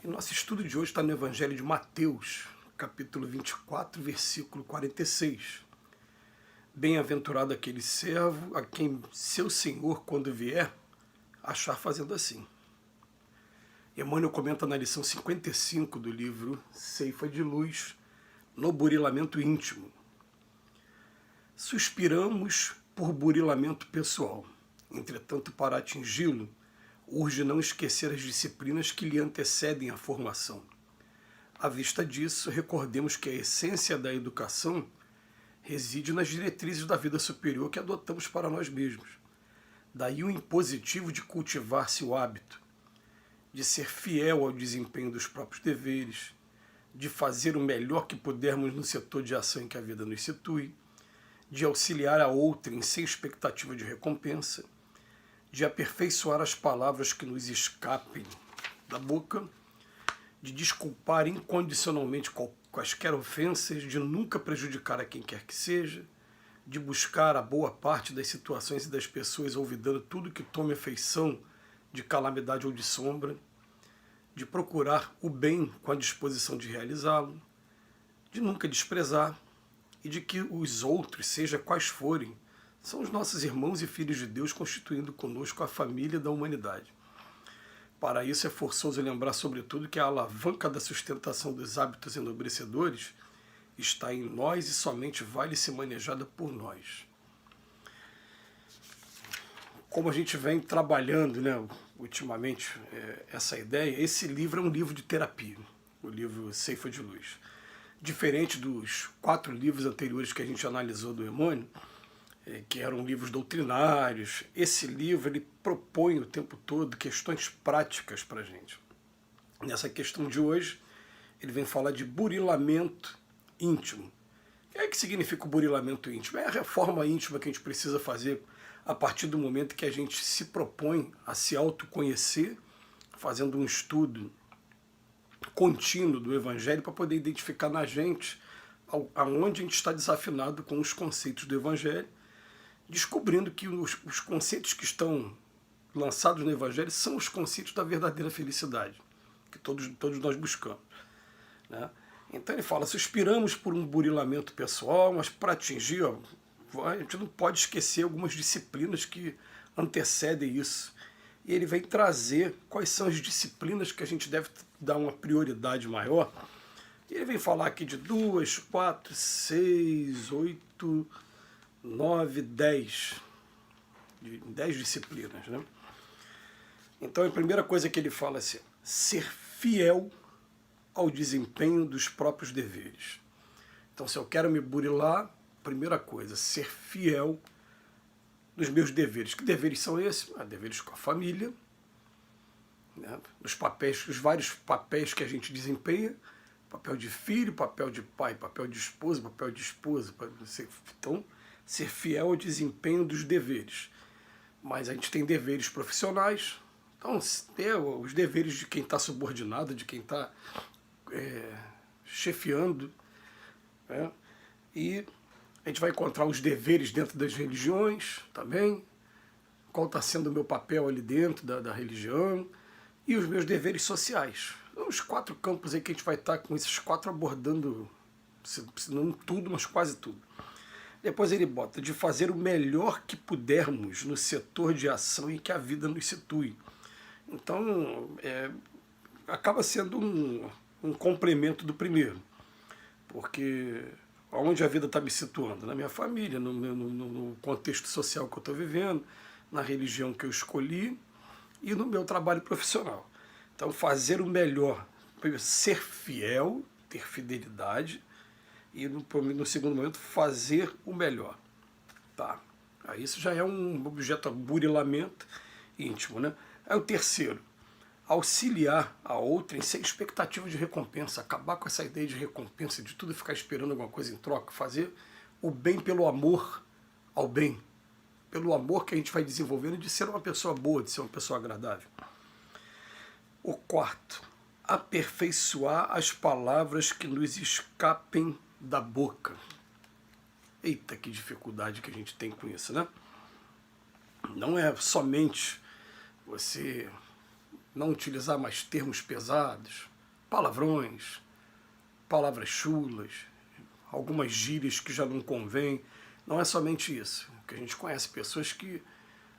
E nosso estudo de hoje está no Evangelho de Mateus, capítulo 24, versículo 46. Bem-aventurado aquele servo a quem seu senhor, quando vier, achar fazendo assim. Emmanuel comenta na lição 55 do livro Ceifa de Luz, no burilamento íntimo. Suspiramos por burilamento pessoal. Entretanto, para atingi-lo, urge não esquecer as disciplinas que lhe antecedem a formação. À vista disso, recordemos que a essência da educação reside nas diretrizes da vida superior que adotamos para nós mesmos. Daí o impositivo de cultivar-se o hábito, de ser fiel ao desempenho dos próprios deveres, de fazer o melhor que pudermos no setor de ação em que a vida nos situe, de auxiliar a outrem sem expectativa de recompensa, de aperfeiçoar as palavras que nos escapem da boca, de desculpar incondicionalmente quaisquer ofensas, de nunca prejudicar a quem quer que seja, de buscar a boa parte das situações e das pessoas olvidando tudo que tome a feição de calamidade ou de sombra, de procurar o bem com a disposição de realizá-lo, de nunca desprezar e de que os outros, seja quais forem, são os nossos irmãos e filhos de Deus constituindo conosco a família da humanidade. Para isso é forçoso lembrar sobretudo que a alavanca da sustentação dos hábitos enobrecedores está em nós e somente vale ser manejada por nós. Como a gente vem trabalhando, ultimamente, essa ideia, esse livro é um livro de terapia, o livro Ceifa de Luz. Diferente dos 4 livros anteriores que a gente analisou do Emmanuel, que eram livros doutrinários, esse livro ele propõe o tempo todo questões práticas para a gente. Nessa questão de hoje, ele vem falar de burilamento íntimo. O que é que significa o burilamento íntimo? É a reforma íntima que a gente precisa fazer a partir do momento que a gente se propõe a se autoconhecer, fazendo um estudo contínuo do Evangelho para poder identificar na gente aonde a gente está desafinado com os conceitos do Evangelho, descobrindo que os conceitos que estão lançados no Evangelho são os conceitos da verdadeira felicidade, que todos nós buscamos. Né? Então ele fala, suspiramos por um burilamento pessoal, mas para atingir, a gente não pode esquecer algumas disciplinas que antecedem isso. E ele vem trazer quais são as disciplinas que a gente deve dar uma prioridade maior. E ele vem falar aqui de 2, 4, 6, 8, 9, 10. 10 disciplinas. Né? Então a primeira coisa que ele fala é assim, ser fiel ao desempenho dos próprios deveres. Então se eu quero me burilar, primeira coisa, ser fiel dos meus deveres. Que deveres são esses? Deveres com a família, né? Os papéis, os vários papéis que a gente desempenha, papel de filho, papel de pai, papel de esposa, papel de esposa. Então, ser fiel ao desempenho dos deveres. Mas a gente tem deveres profissionais, então ter os deveres de quem está subordinado, de quem está chefiando, né? E a gente vai encontrar os deveres dentro das religiões também, qual está sendo o meu papel ali dentro da religião, e os meus deveres sociais. Os 4 campos aí que a gente vai estar com esses 4 abordando, se não tudo, mas quase tudo. Depois ele bota de fazer o melhor que pudermos no setor de ação em que a vida nos situe. Então, acaba sendo um complemento do primeiro, porque onde a vida está me situando? Na minha família, no contexto social que eu estou vivendo, na religião que eu escolhi e no meu trabalho profissional. Então, fazer o melhor, ser fiel, ter fidelidade, e no segundo momento, fazer o melhor. Tá. Aí isso já é um objeto de burilamento íntimo. Né? Aí o terceiro, auxiliar a outrem sem expectativa de recompensa, acabar com essa ideia de recompensa, de tudo ficar esperando alguma coisa em troca, fazer o bem pelo amor ao bem, pelo amor que a gente vai desenvolvendo de ser uma pessoa boa, de ser uma pessoa agradável. O quarto, aperfeiçoar as palavras que nos escapem da boca. Eita, que dificuldade que a gente tem com isso, né? Não é somente você não utilizar mais termos pesados, palavrões, palavras chulas, algumas gírias que já não convêm. Não é somente isso, porque a gente conhece pessoas que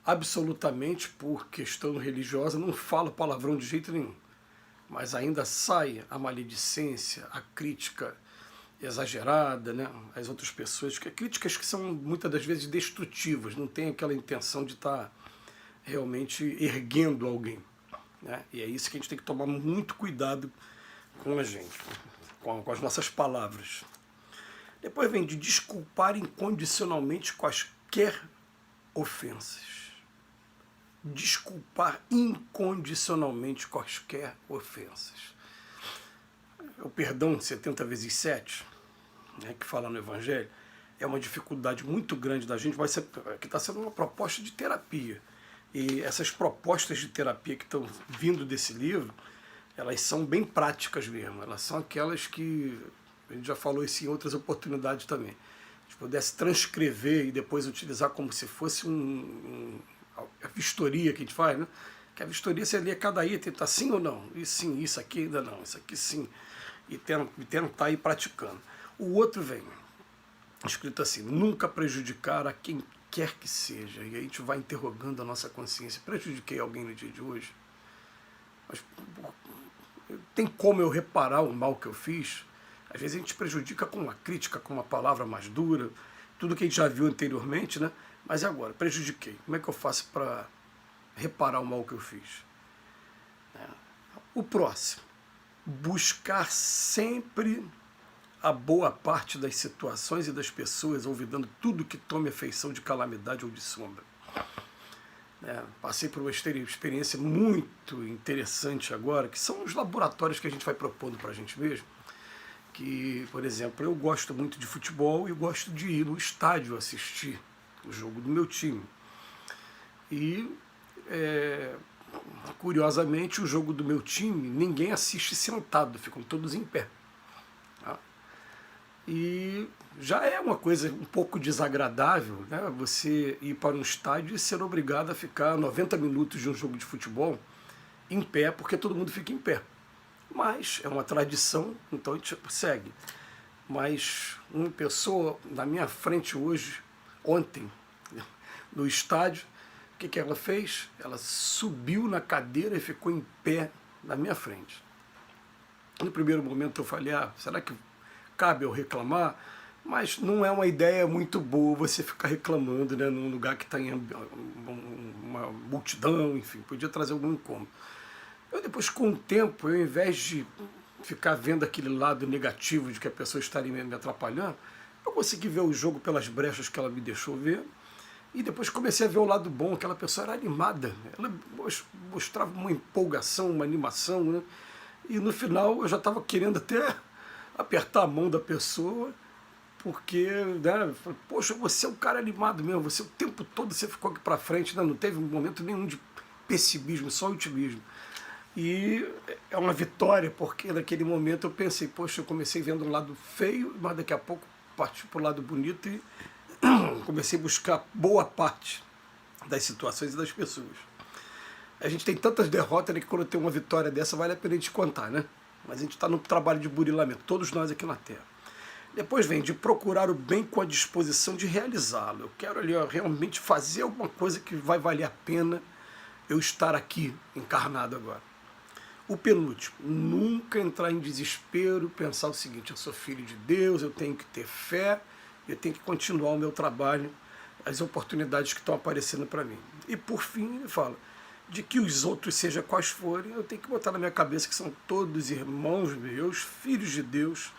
absolutamente por questão religiosa não falam palavrão de jeito nenhum, mas ainda sai a maledicência, a crítica exagerada, né, às outras pessoas, críticas que são muitas das vezes destrutivas, não tem aquela intenção de estar realmente erguendo alguém, né? E é isso que a gente tem que tomar muito cuidado com a gente, com as nossas palavras. Depois vem de desculpar incondicionalmente quaisquer ofensas. Desculpar incondicionalmente quaisquer ofensas. O perdão 70 vezes 7, né, que fala no Evangelho, é uma dificuldade muito grande da gente, que está sendo uma proposta de terapia. E essas propostas de terapia que estão vindo desse livro, elas são bem práticas mesmo, elas são aquelas que, a gente já falou isso em outras oportunidades também, a gente pudesse transcrever e depois utilizar como se fosse a vistoria que a gente faz, né? Que a vistoria você lê cada item, está sim ou não, e sim, isso aqui ainda não, isso aqui sim, e tentar ir praticando. O outro vem, escrito assim, nunca prejudicar a quem quer que seja, e aí a gente vai interrogando a nossa consciência, prejudiquei alguém no dia de hoje? Mas tem como eu reparar o mal que eu fiz? Às vezes a gente prejudica com uma crítica, com uma palavra mais dura, tudo que a gente já viu anteriormente, né? Mas agora, prejudiquei, como é que eu faço para reparar o mal que eu fiz? O próximo, buscar sempre a boa parte das situações e das pessoas, olvidando tudo que tome a feição de calamidade ou de sombra. Passei por uma experiência muito interessante agora, que são os laboratórios que a gente vai propondo para a gente mesmo, que, por exemplo, eu gosto muito de futebol e gosto de ir no estádio assistir o jogo do meu time. E, curiosamente, o jogo do meu time, ninguém assiste sentado, ficam todos em pé. E já é uma coisa um pouco desagradável, né, você ir para um estádio e ser obrigado a ficar 90 minutos de um jogo de futebol em pé, porque todo mundo fica em pé. Mas é uma tradição, então a gente segue. Mas uma pessoa na minha frente hoje, ontem, no estádio, o que ela fez? Ela subiu na cadeira e ficou em pé na minha frente. No primeiro momento eu falei, será que cabe eu reclamar? Mas não é uma ideia muito boa você ficar reclamando, né, num lugar que está em uma multidão, enfim, podia trazer algum incômodo. Eu depois, com o tempo, ao invés de ficar vendo aquele lado negativo de que a pessoa estaria me atrapalhando, eu consegui ver o jogo pelas brechas que ela me deixou ver, e depois comecei a ver o lado bom, aquela pessoa era animada, ela mostrava uma empolgação, uma animação, né? E no final eu já estava querendo até apertar a mão da pessoa, porque, né, poxa, você é um cara animado mesmo, você o tempo todo você ficou aqui para frente, né, não teve um momento nenhum de pessimismo, só otimismo. E é uma vitória, porque naquele momento eu pensei, poxa, eu comecei vendo um lado feio, mas daqui a pouco parti para o lado bonito e comecei a buscar boa parte das situações e das pessoas. A gente tem tantas derrotas, né, que quando tem uma vitória dessa vale a pena a gente contar, né? Mas a gente está no trabalho de burilamento, todos nós aqui na Terra. Depois vem de procurar o bem com a disposição de realizá-lo. Eu quero ali realmente fazer alguma coisa que vai valer a pena eu estar aqui encarnado agora. O penúltimo, nunca entrar em desespero, pensar o seguinte, eu sou filho de Deus, eu tenho que ter fé, eu tenho que continuar o meu trabalho, as oportunidades que estão aparecendo para mim. E por fim ele fala, de que os outros, seja quais forem, eu tenho que botar na minha cabeça que são todos irmãos meus, filhos de Deus,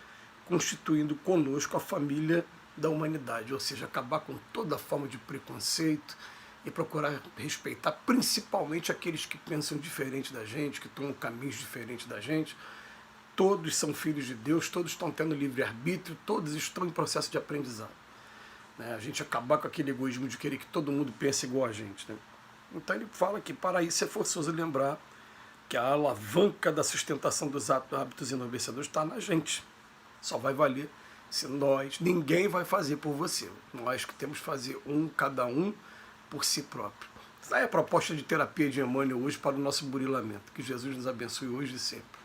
constituindo conosco a família da humanidade, ou seja, acabar com toda forma de preconceito e procurar respeitar principalmente aqueles que pensam diferente da gente, que tomam caminhos diferentes da gente. Todos são filhos de Deus, todos estão tendo livre-arbítrio, todos estão em processo de aprendizado. A gente acabar com aquele egoísmo de querer que todo mundo pense igual a gente, né? Então ele fala que para isso é forçoso lembrar que a alavanca da sustentação dos hábitos enobrecedores está na gente. Só vai valer se ninguém vai fazer por você. Nós que temos que fazer cada um por si próprio. Essa é a proposta de terapia de Emmanuel hoje para o nosso burilamento. Que Jesus nos abençoe hoje e sempre.